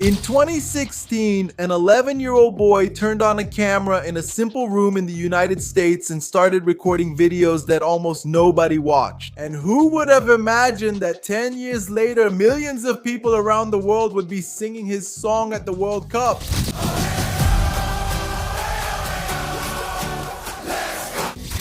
In 2016, an 11-year-old boy turned on a camera in a simple room in the United States and started recording videos that almost nobody watched. And who would have imagined that 10 years later, millions of people around the world would be singing his song at the World Cup?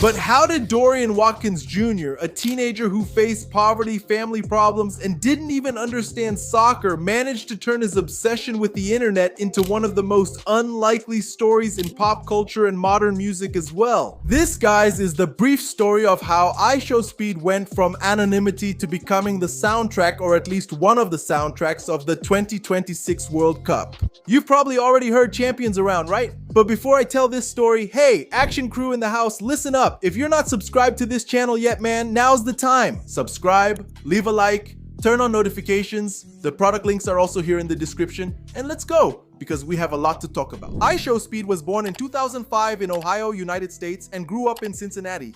But how did Dorian Watkins Jr., a teenager who faced poverty, family problems, and didn't even understand soccer, manage to turn his obsession with the internet into one of the most unlikely stories in pop culture and modern music as well? This, guys, is the brief story of how IShowSpeed went from anonymity to becoming the soundtrack, or at least one of the soundtracks, of the 2026 World Cup. You've probably already heard champions around, right? But before I tell this story, hey, action crew in the house, listen up. If you're not subscribed to this channel yet, man, now's the time. Subscribe, leave a like, turn on notifications. The product links are also here in the description. And let's go, because we have a lot to talk about. IShowSpeed was born in 2005 in Ohio, United States, and grew up in Cincinnati.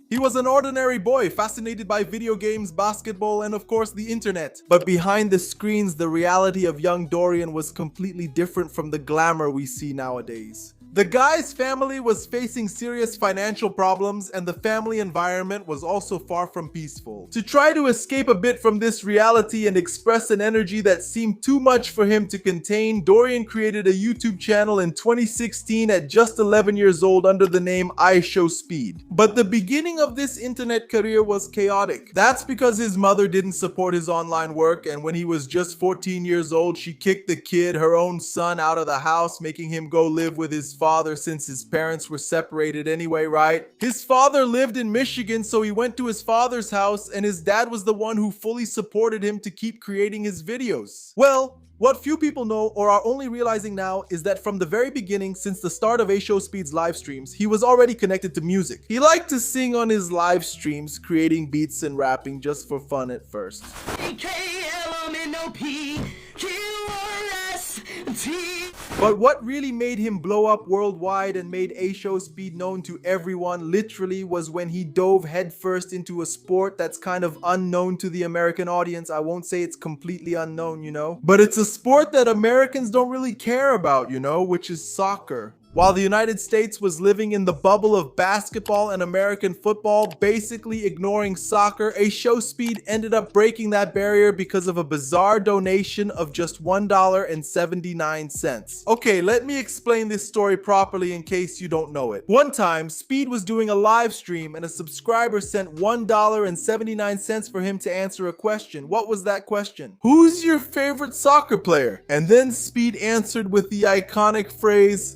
He was an ordinary boy, fascinated by video games, basketball, and of course the internet. But behind the screens, the reality of young Dorian was completely different from the glamour we see nowadays. The guy's family was facing serious financial problems, and the family environment was also far from peaceful. To try to escape a bit from this reality and express an energy that seemed too much for him to contain, Dorian created a YouTube channel in 2016 at just 11 years old under the name IShowSpeed. But the beginning of this internet career was chaotic. That's because his mother didn't support his online work, and when he was just 14 years old, she kicked the kid, her own son, out of the house, making him go live with his father since his parents were separated anyway, right? His father lived in Michigan, so he went to his father's house, and his dad was the one who fully supported him to keep creating his videos. Well, what few people know or are only realizing now is that from the very beginning, since the start of IShowSpeed's live streams, he was already connected to music. He liked to sing on his live streams, creating beats and rapping just for fun at first. But what really made him blow up worldwide and made IShowSpeed known to everyone literally was when he dove headfirst into a sport that's kind of unknown to the American audience. I won't say it's completely unknown, you know, but it's a sport that Americans don't really care about, you know, which is soccer. While the United States was living in the bubble of basketball and American football, basically ignoring soccer, IShowSpeed ended up breaking that barrier because of a bizarre donation of just $1.79. Okay, let me explain this story properly in case you don't know it. One time, Speed was doing a live stream and a subscriber sent $1.79 for him to answer a question. What was that question? Who's your favorite soccer player? And then Speed answered with the iconic phrase,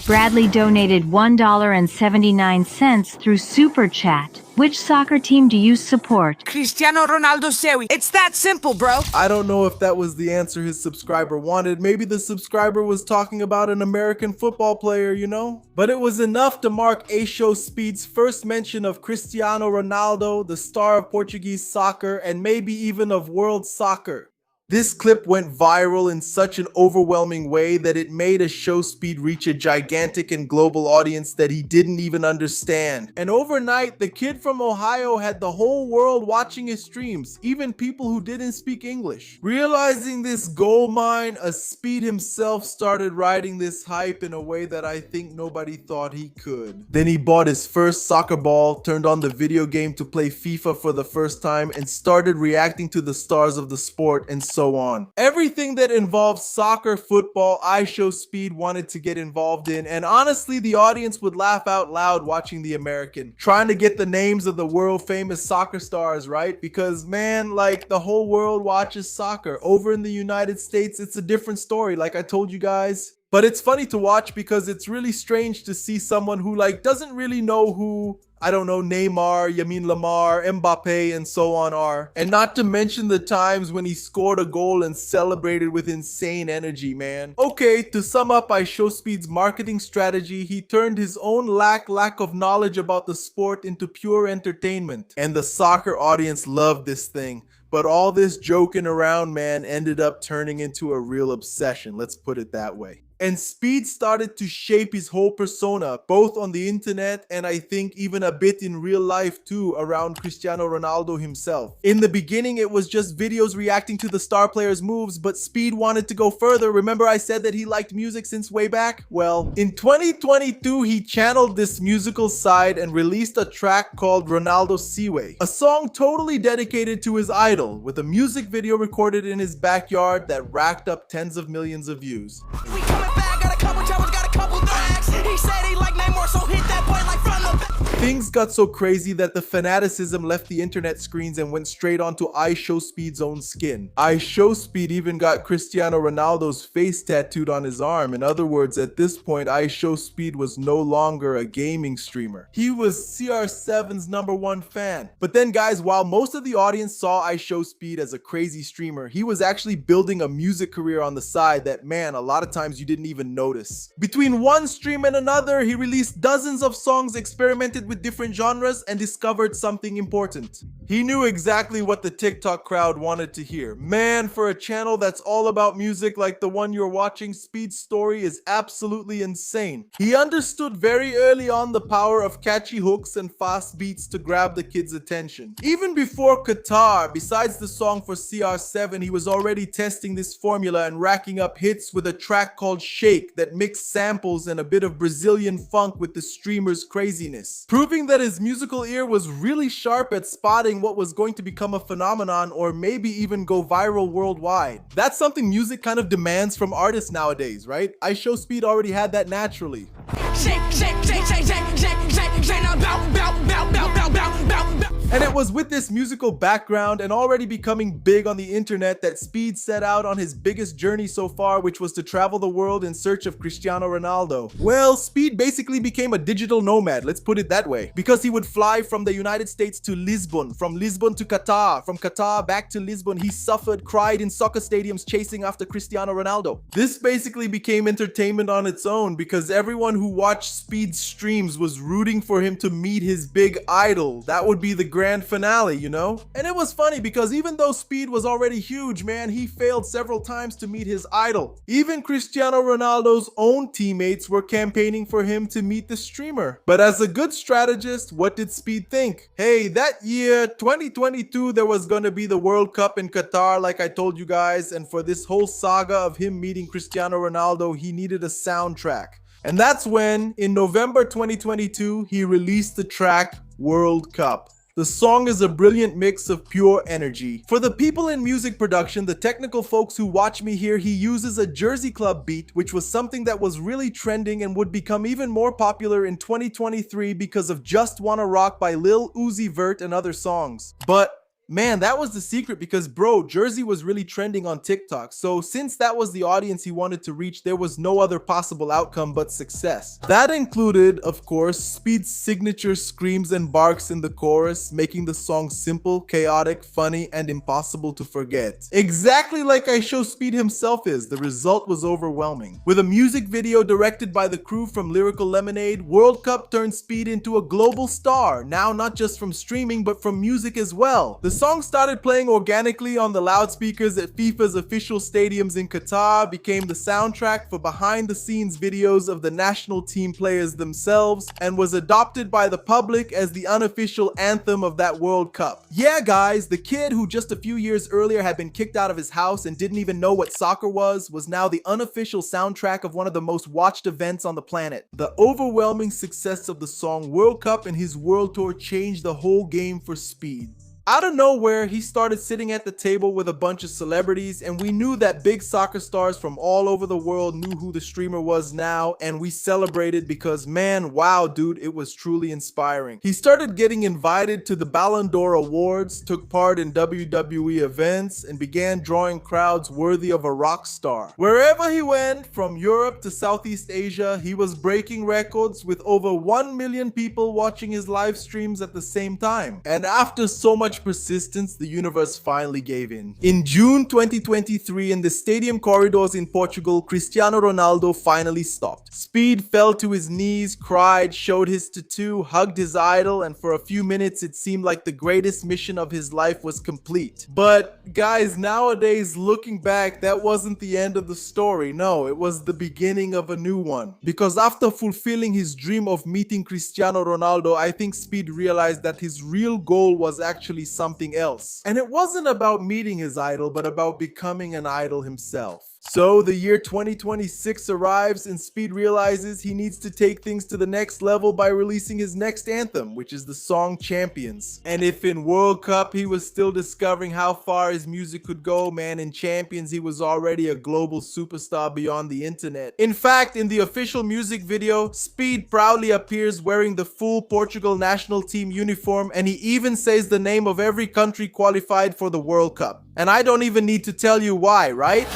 Bradley donated $1.79 through Super Chat. Which soccer team do you support? Cristiano Ronaldo Sewi. It's that simple, bro. I don't know if that was the answer his subscriber wanted. Maybe the subscriber was talking about an American football player, you know? But it was enough to mark IShowSpeed's first mention of Cristiano Ronaldo, the star of Portuguese soccer, and maybe even of world soccer. This clip went viral in such an overwhelming way that it made IShowSpeed reach a gigantic and global audience that he didn't even understand. And overnight, the kid from Ohio had the whole world watching his streams, even people who didn't speak English. Realizing this gold mine, Speed himself started riding this hype in a way that I think nobody thought he could. Then he bought his first soccer ball, turned on the video game to play FIFA for the first time, and started reacting to the stars of the sport and so on. Everything that involves soccer, football, IShowSpeed wanted to get involved in, and honestly, the audience would laugh out loud watching the American, trying to get the names of the world famous soccer stars, right? Because man, like, the whole world watches soccer. Over in the United States, it's a different story, like I told you guys. But it's funny to watch because it's really strange to see someone who like doesn't really know who, I don't know, Neymar, Yamin Lamar, Mbappe, and so on are. And not to mention the times when he scored a goal and celebrated with insane energy, man. Okay, to sum up IShowSpeed's marketing strategy, he turned his own lack of knowledge about the sport into pure entertainment. And the soccer audience loved this thing. But all this joking around, man, ended up turning into a real obsession, let's put it that way. And Speed started to shape his whole persona, both on the internet and I think even a bit in real life too, around Cristiano Ronaldo himself. In the beginning, it was just videos reacting to the star player's moves, but Speed wanted to go further. Remember I said that he liked music since way back? Well, in 2022, he channeled this musical side and released a track called Ronaldo Siwe, a song totally dedicated to his idol, with a music video recorded in his backyard that racked up tens of millions of views. We coming back, got a couple troubles, got a couple drags. He said he like Namor, so hit that boy like from the back. Things got so crazy that the fanaticism left the internet screens and went straight onto IShowSpeed's own skin. IShowSpeed even got Cristiano Ronaldo's face tattooed on his arm. In other words, at this point, IShowSpeed was no longer a gaming streamer. He was CR7's #1 fan. But then guys, while most of the audience saw IShowSpeed as a crazy streamer, he was actually building a music career on the side that, man, a lot of times you didn't even notice. Between one stream and another, he released dozens of songs, experimented with different genres, and discovered something important. He knew exactly what the TikTok crowd wanted to hear. Man, for a channel that's all about music like the one you're watching, Speed's story is absolutely insane. He understood very early on the power of catchy hooks and fast beats to grab the kids' attention. Even before Qatar, besides the song for CR7, he was already testing this formula and racking up hits with a track called Shake that mixed samples and a bit of Brazilian funk with the streamer's craziness, proving that his musical ear was really sharp at spotting what was going to become a phenomenon or maybe even go viral worldwide. That's something music kind of demands from artists nowadays, right? IShowSpeed already had that naturally. Shake, shake, shake, shake, shake, shake, shake, shake, now bow, bow, bow, bow, bow, bow, bow, bow. And it was with this musical background and already becoming big on the internet that Speed set out on his biggest journey so far, which was to travel the world in search of Cristiano Ronaldo. Well, Speed basically became a digital nomad, let's put it that way, because he would fly from the United States to Lisbon, from Lisbon to Qatar, from Qatar back to Lisbon. He suffered, cried in soccer stadiums chasing after Cristiano Ronaldo. This basically became entertainment on its own because everyone who watched Speed's streams was rooting for him to meet his big idol. That would be the grand finale, you know? And it was funny because even though Speed was already huge, man, he failed several times to meet his idol. Even Cristiano Ronaldo's own teammates were campaigning for him to meet the streamer. But as a good strategist, what did Speed think? Hey, that year, 2022, there was gonna be the World Cup in Qatar, like I told you guys, and for this whole saga of him meeting Cristiano Ronaldo, he needed a soundtrack. And that's when, in November 2022, he released the track World Cup. The song is a brilliant mix of pure energy. For the people in music production, the technical folks who watch me here, he uses a Jersey Club beat, which was something that was really trending and would become even more popular in 2023 because of Just Wanna Rock by Lil Uzi Vert and other songs. But man, that was the secret because, bro, Jersey was really trending on TikTok. So since that was the audience he wanted to reach, there was no other possible outcome but success. That included, of course, Speed's signature screams and barks in the chorus, making the song simple, chaotic, funny, and impossible to forget. Exactly like IShowSpeed himself is, the result was overwhelming. With a music video directed by the crew from Lyrical Lemonade, World Cup turned Speed into a global star, now not just from streaming but from music as well. The song started playing organically on the loudspeakers at FIFA's official stadiums in Qatar, became the soundtrack for behind-the-scenes videos of the national team players themselves, and was adopted by the public as the unofficial anthem of that World Cup. Yeah guys, the kid who just a few years earlier had been kicked out of his house and didn't even know what soccer was now the unofficial soundtrack of one of the most watched events on the planet. The overwhelming success of the song World Cup and his world tour changed the whole game for Speed. Out of nowhere, he started sitting at the table with a bunch of celebrities, and we knew that big soccer stars from all over the world knew who the streamer was now, and we celebrated because, man, wow, dude, it was truly inspiring. He started getting invited to the Ballon d'Or Awards, took part in WWE events, and began drawing crowds worthy of a rock star. Wherever he went, from Europe to Southeast Asia, he was breaking records with over 1 million people watching his live streams at the same time. And after so much much persistence, the universe finally gave in. In June 2023, in the stadium corridors in Portugal, Cristiano Ronaldo finally stopped. Speed fell to his knees, cried, showed his tattoo, hugged his idol, and for a few minutes it seemed like the greatest mission of his life was complete. But guys, nowadays looking back, that wasn't the end of the story. No, it was the beginning of a new one. Because after fulfilling his dream of meeting Cristiano Ronaldo, I think Speed realized that his real goal was actually something else. And it wasn't about meeting his idol, but about becoming an idol himself. So the year 2026 arrives and Speed realizes he needs to take things to the next level by releasing his next anthem, which is the song Champions. And if in World Cup he was still discovering how far his music could go, man, in Champions he was already a global superstar beyond the internet. In fact, in the official music video, Speed proudly appears wearing the full Portugal national team uniform, and he even says the name of every country qualified for the World Cup. And I don't even need to tell you why, right?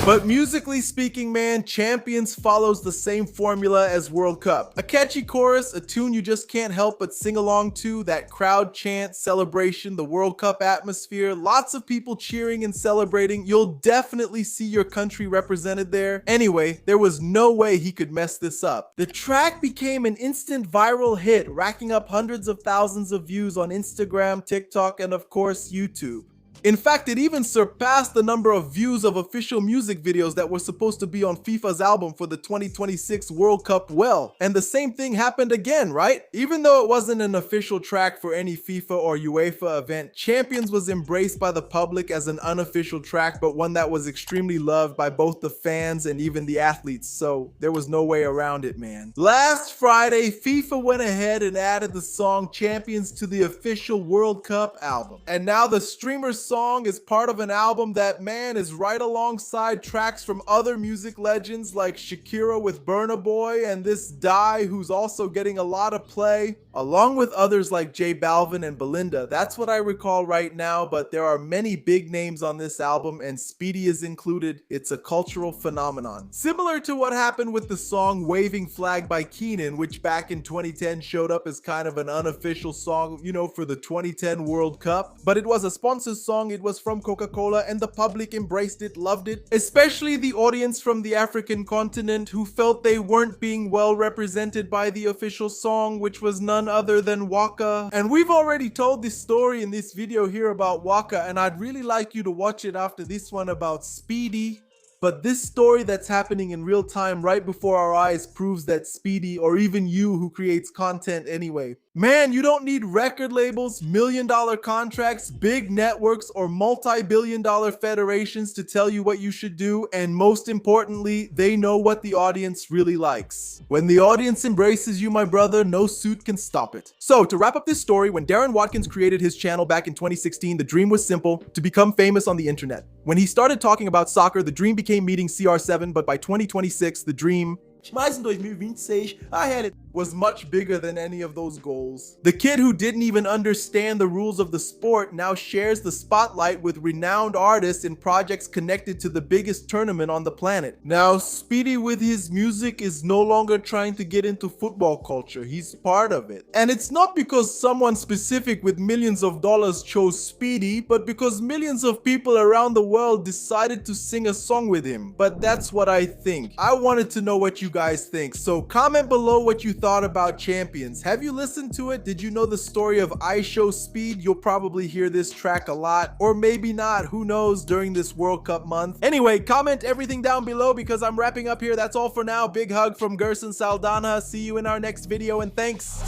But musically speaking, man, Champions follows the same formula as World Cup. A catchy chorus, a tune you just can't help but sing along to, that crowd chant, celebration, the World Cup atmosphere, lots of people cheering and celebrating. You'll definitely see your country represented there. Anyway, there was no way he could mess this up. The track became an instant viral hit, racking up hundreds of thousands of views on Instagram, TikTok, and of course, YouTube. In fact, it even surpassed the number of views of official music videos that were supposed to be on FIFA's album for the 2026 World Cup well. And the same thing happened again, right? Even though it wasn't an official track for any FIFA or UEFA event, Champions was embraced by the public as an unofficial track, but one that was extremely loved by both the fans and even the athletes, so there was no way around it, man. Last Friday, FIFA went ahead and added the song Champions to the official World Cup album. And now the streamer's song is part of an album that, man, is right alongside tracks from other music legends like Shakira with Burna Boy and this Die, who's also getting a lot of play, along with others like J Balvin and Belinda. That's what I recall right now, but there are many big names on this album and Speedy is included. It's a cultural phenomenon. Similar to what happened with the song Waving Flag by Keenan, which back in 2010 showed up as kind of an unofficial song, you know, for the 2010 World Cup, but it was a sponsored song. It was from Coca-Cola and the public embraced it, loved it, especially the audience from the African continent who felt they weren't being well represented by the official song, which was none other than Waka. And we've already told this story in this video here about Waka, and I'd really like you to watch it after this one about Speedy. But this story that's happening in real time right before our eyes proves that Speedy, or even you who creates content anyway, man, you don't need record labels, million-dollar contracts, big networks, or multi-billion-dollar federations to tell you what you should do, and most importantly, they know what the audience really likes. When the audience embraces you, my brother, no suit can stop it. So, to wrap up this story, when Darren Watkins created his channel back in 2016, the dream was simple: to become famous on the internet. When he started talking about soccer, the dream became meeting CR7, but by 2026, the dream, mas em 2026, I had it, was much bigger than any of those goals. The kid who didn't even understand the rules of the sport now shares the spotlight with renowned artists in projects connected to the biggest tournament on the planet. Now, Speedy with his music is no longer trying to get into football culture. He's part of it. And it's not because someone specific with millions of dollars chose Speedy, but because millions of people around the world decided to sing a song with him. But that's what I think. I wanted to know what you guys think, so comment below what you thought about Champions. Have you listened to it? Did you know the story of IShowSpeed? You'll probably hear this track a lot, or maybe not, who knows, during this World Cup month. Anyway, comment everything down below because I'm wrapping up here. That's all for now. Big hug from Gerson Saldana. See you in our next video, and thanks.